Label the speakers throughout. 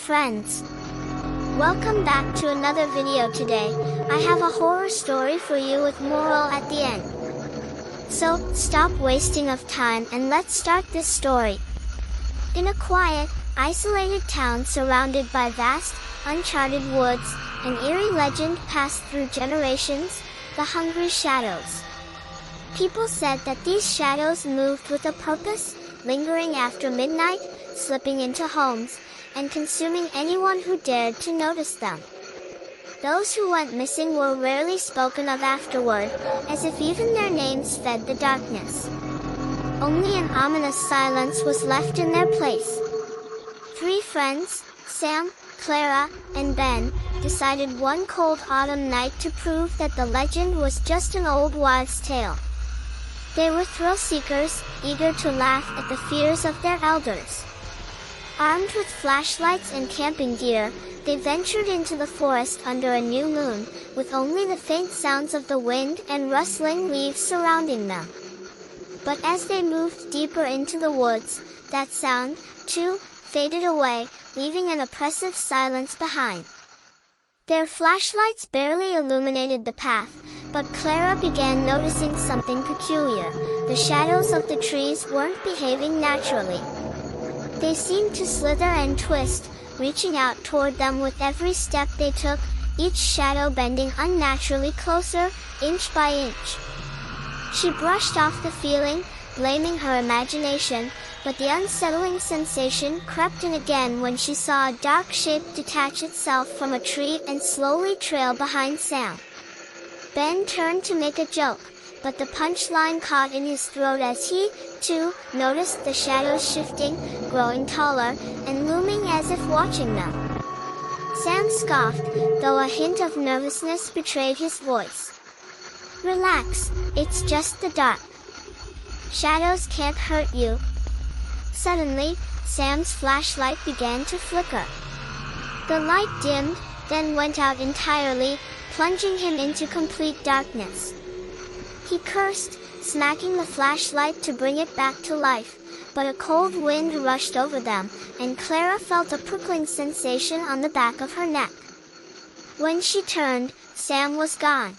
Speaker 1: friends. Welcome back to another video today. I have a horror story for you with moral at the end. So, stop wasting of time and let's start this story. In a quiet, isolated town surrounded by vast, uncharted woods, an eerie legend passed through generations, the Hungry Shadows. People said that these shadows moved with a purpose, lingering after midnight, slipping into homes, and consuming anyone who dared to notice them. Those who went missing were rarely spoken of afterward, as if even their names fed the darkness. Only an ominous silence was left in their place. Three friends, Sam, Clara, and Ben, decided one cold autumn night to prove that the legend was just an old wives' tale. They were thrill-seekers, eager to laugh at the fears of their elders. Armed with flashlights and camping gear, they ventured into the forest under a new moon, with only the faint sounds of the wind and rustling leaves surrounding them. But as they moved deeper into the woods, that sound, too, faded away, leaving an oppressive silence behind. Their flashlights barely illuminated the path, but Clara began noticing something peculiar. The shadows of the trees weren't behaving naturally. They seemed to slither and twist, reaching out toward them with every step they took, each shadow bending unnaturally closer, inch by inch. She brushed off the feeling, blaming her imagination, but the unsettling sensation crept in again when she saw a dark shape detach itself from a tree and slowly trail behind Sam. Ben turned to make a joke, but the punchline caught in his throat as he, too, noticed the shadows shifting, growing taller, and looming as if watching them. Sam scoffed, though a hint of nervousness betrayed his voice. "Relax, it's just the dark. Shadows can't hurt you." Suddenly, Sam's flashlight began to flicker. The light dimmed, then went out entirely, plunging him into complete darkness. He cursed, smacking the flashlight to bring it back to life, but a cold wind rushed over them, and Clara felt a prickling sensation on the back of her neck. When she turned, Sam was gone.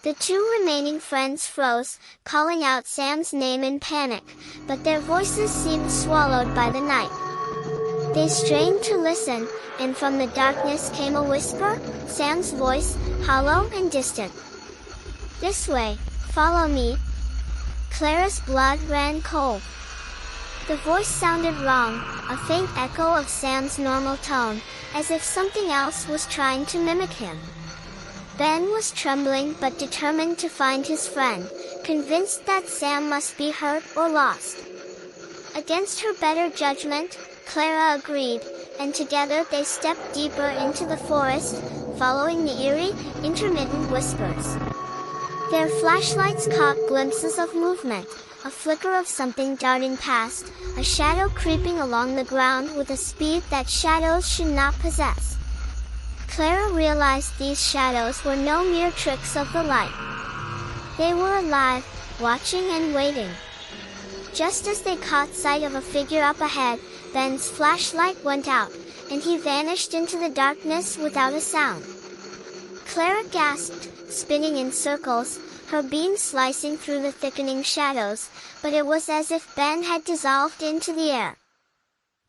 Speaker 1: The two remaining friends froze, calling out Sam's name in panic, but their voices seemed swallowed by the night. They strained to listen, and from the darkness came a whisper, Sam's voice, hollow and distant. "This way, follow me." Clara's blood ran cold. The voice sounded wrong, a faint echo of Sam's normal tone, as if something else was trying to mimic him. Ben was trembling but determined to find his friend, convinced that Sam must be hurt or lost. Against her better judgment, Clara agreed, and together they stepped deeper into the forest, following the eerie, intermittent whispers. Their flashlights caught glimpses of movement, a flicker of something darting past, a shadow creeping along the ground with a speed that shadows should not possess. Clara realized these shadows were no mere tricks of the light. They were alive, watching and waiting. Just as they caught sight of a figure up ahead, Ben's flashlight went out, and he vanished into the darkness without a sound. Clara gasped, spinning in circles, her beam slicing through the thickening shadows, but it was as if Ben had dissolved into the air.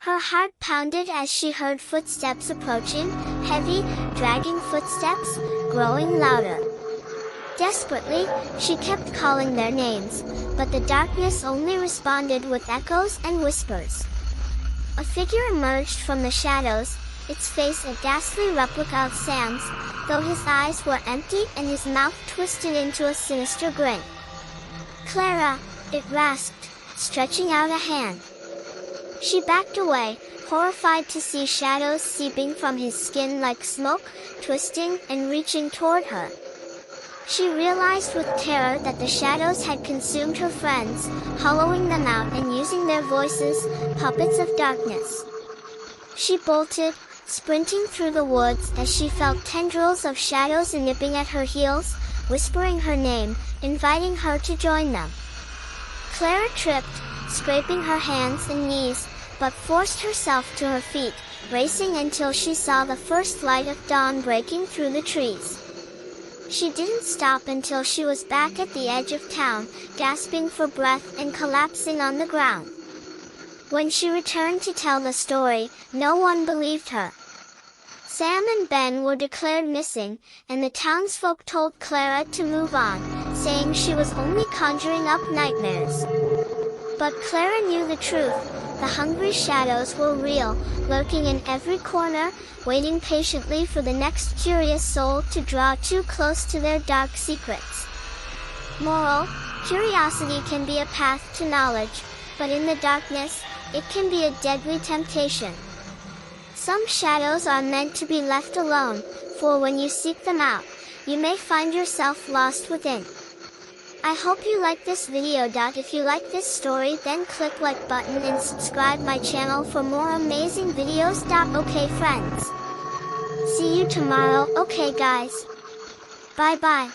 Speaker 1: Her heart pounded as she heard footsteps approaching, heavy, dragging footsteps, growing louder. Desperately, she kept calling their names, but the darkness only responded with echoes and whispers. A figure emerged from the shadows, its face a ghastly replica of Sam's, though his eyes were empty and his mouth twisted into a sinister grin. "Clara," it rasped, stretching out a hand. She backed away, horrified to see shadows seeping from his skin like smoke, twisting and reaching toward her. She realized with terror that the shadows had consumed her friends, hollowing them out and using their voices, puppets of darkness. She bolted, sprinting through the woods as she felt tendrils of shadows nipping at her heels, whispering her name, inviting her to join them. Clara tripped, scraping her hands and knees, but forced herself to her feet, racing until she saw the first light of dawn breaking through the trees. She didn't stop until she was back at the edge of town, gasping for breath and collapsing on the ground. When she returned to tell the story, no one believed her. Sam and Ben were declared missing, and the townsfolk told Clara to move on, saying she was only conjuring up nightmares. But Clara knew the truth. The hungry shadows were real, lurking in every corner, waiting patiently for the next curious soul to draw too close to their dark secrets. Moral: curiosity can be a path to knowledge, but in the darkness, it can be a deadly temptation. Some shadows are meant to be left alone, for when you seek them out, you may find yourself lost within. I hope you like this video. If you like this story, then click like button and subscribe my channel for more amazing videos. Okay friends, see you tomorrow. Okay guys, bye bye.